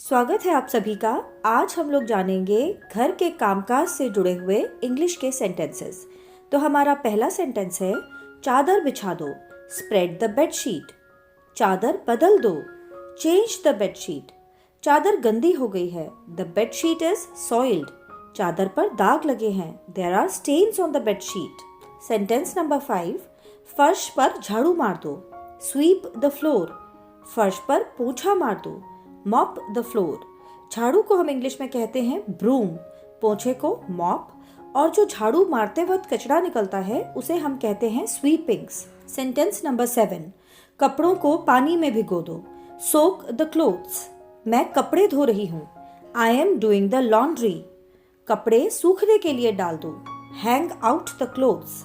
स्वागत है आप सभी का। आज हम लोग जानेंगे घर के कामकाज से जुड़े हुए इंग्लिश के सेंटेंसेस। तो हमारा पहला सेंटेंस है चादर बिछा दो, स्प्रेड द बेडशीट। चादर बदल दो, चेंज द बेडशीट। चादर गंदी हो गई है, द बेडशीट इज सॉइल्ड। चादर पर दाग लगे हैं, there are stains on the bedsheet. Sentence number 5, फर्श पर झाड़ू मार दो, स्वीप द फ्लोर। फर्श पर पोंछा मार दो, मॉप द फ्लोर। झाड़ू को हम इंग्लिश में कहते हैं ब्रूम, पोंछे को मॉप, और जो झाड़ू मारते वक्त कचरा निकलता है उसे हम कहते हैं स्वीपिंग्स। सेंटेंस नंबर 7, कपड़ों को पानी में भिगो दो, सोक द क्लोथ्स। मैं कपड़े धो रही हूँ, I am doing the laundry. कपड़े सूखने के लिए डाल दो, हैंग आउट द क्लोथ्स।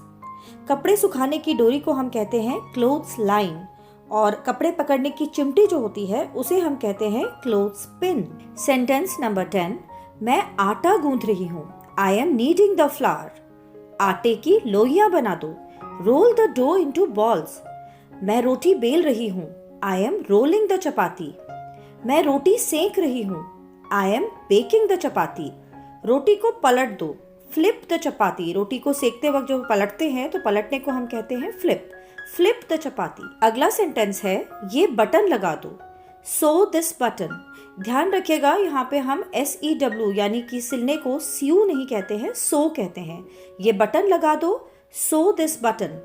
कपड़े सुखाने की डोरी को हम कहते हैं क्लोथ्स लाइन, और कपड़े पकड़ने की चिमटी जो होती है उसे हम कहते हैं क्लोथ्स पिन। सेंटेंस नंबर 10, मैं आटा गूंथ रही हूँ, I am kneading the flour. आटे की लोइयां बना दो, roll the dough into balls. मैं रोटी बेल रही हूँ, I am rolling the chapati. मैं रोटी सेक रही हूँ, I am baking the chapati. रोटी को पलट दो, फ्लिप द चपाती। रोटी को सेकते वक्त जो पलटते हैं तो पलटने को हम कहते हैं फ्लिप, फ्लिप द चपाती। अगला सेंटेंस है ये बटन लगा दो, सो दिस बटन। ध्यान रखिएगा यहाँ पे हम SEW यानी कि सिलने को सीयू नहीं कहते हैं, सो कहते हैं। ये बटन लगा दो, सो दिस बटन।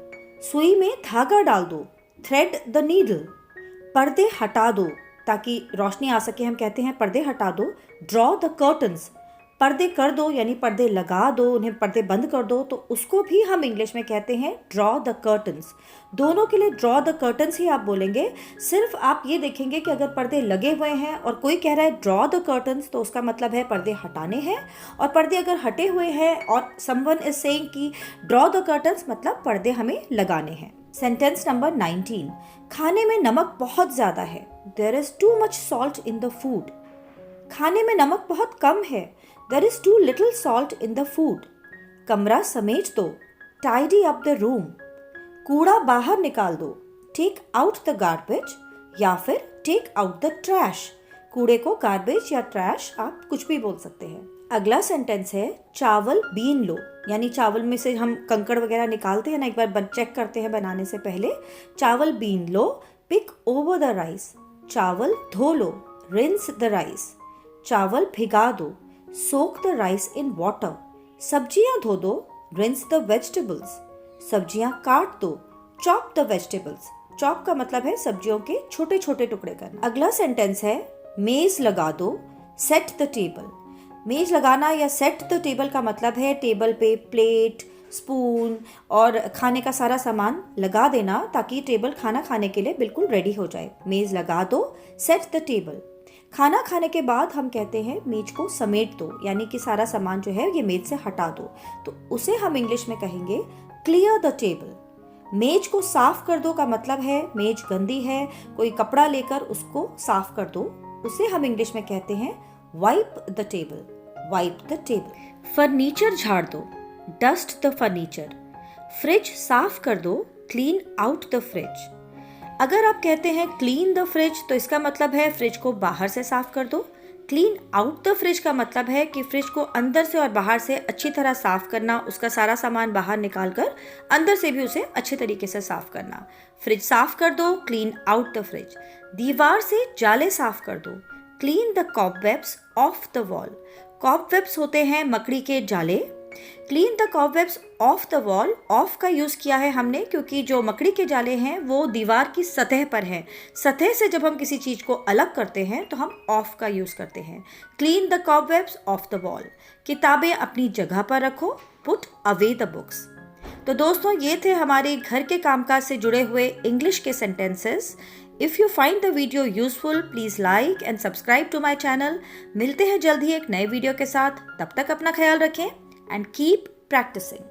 सुई में धागा डाल दो, थ्रेड द नीडल। पर्दे हटा दो ताकि रोशनी आ सके, हम कहते हैं पर्दे हटा दो, ड्रॉ द कर्टन्स। पर्दे कर दो यानी पर्दे लगा दो, उन्हें पर्दे बंद कर दो, तो उसको भी हम इंग्लिश में कहते हैं ड्रॉ द कर्टन्स। दोनों के लिए ड्रॉ द कर्टन्स ही आप बोलेंगे। सिर्फ आप ये देखेंगे कि अगर पर्दे लगे हुए हैं और कोई कह रहा है ड्रॉ द कर्टन्स तो उसका मतलब है पर्दे हटाने हैं, और पर्दे अगर हटे हुए हैं और समवन इज सेइंग कि ड्रॉ द कर्टन्स मतलब पर्दे हमें लगाने हैं। सेंटेंस नंबर 19, खाने में नमक बहुत ज्यादा है, there is too much salt in the food. खाने में नमक बहुत कम है, there is too little salt in the food. कमरा समेट दो, tidy up the room. कूड़ा बाहर निकाल दो, take out the garbage, या फिर take out the trash. कूड़े को garbage या trash आप कुछ भी बोल सकते हैं। अगला सेंटेंस है चावल बीन लो, यानी चावल में से हम कंकड़ वगैरह निकालते हैं ना, एक बार चेक करते हैं बनाने से पहले। चावल बीन लो, pick over the rice. चावल धो लो, rinse the rice. चावल भिगा दो, soak the rice in water. सब्जियां धो दो, rinse the vegetables. सब्जियां काट दो, chop the vegetables. chop का मतलब है सब्जियों के छोटे छोटे टुकड़े करना। अगला सेंटेंस है मेज लगा दो, set the table. मेज लगाना या set the table का मतलब है टेबल पे प्लेट, स्पून और खाने का सारा सामान लगा देना ताकि टेबल खाना खाने के लिए बिल्कुल रेडी हो जाए। मेज लगा दो, set the table. खाना खाने के बाद हम कहते हैं मेज को समेट दो, यानी कि सारा सामान जो है ये मेज से हटा दो, तो उसे हम इंग्लिश में कहेंगे क्लियर द टेबल। मेज को साफ कर दो का मतलब है मेज गंदी है, कोई कपड़ा लेकर उसको साफ कर दो, उसे हम इंग्लिश में कहते हैं wipe the table, wipe the table. Furniture झाड़ दो, डस्ट द फर्नीचर। फ्रिज साफ कर दो, क्लीन आउट द फ्रिज। अगर आप कहते हैं क्लीन द फ्रिज तो इसका मतलब है फ्रिज को बाहर से साफ कर दो। क्लीन आउट द फ्रिज का मतलब है कि फ्रिज को अंदर से और बाहर से अच्छी तरह साफ करना, उसका सारा सामान बाहर निकालकर अंदर से भी उसे अच्छे तरीके से साफ करना। फ्रिज साफ कर दो, क्लीन आउट द फ्रिज। दीवार से जाले साफ कर दो, clean the cobwebs of the wall. Cobwebs होते हैं मकड़ी के जाले। Clean the cobwebs of the wall, of का यूज किया है हमने क्योंकि जो मकड़ी के जाले हैं वो दीवार की सतह पर हैं। सतह से जब हम किसी चीज को अलग करते हैं तो हम ऑफ का यूज करते हैं। Clean the cobwebs of the wall. किताबें अपनी जगह पर रखो, पुट अवे द बुक्स। तो दोस्तों ये थे हमारे घर के कामकाज से जुड़े हुए इंग्लिश के sentences. If you find the video useful please like and subscribe to my channel. मिलते हैं जल्द ही एक नए वीडियो के साथ, तब तक अपना ख्याल रखें and keep practicing.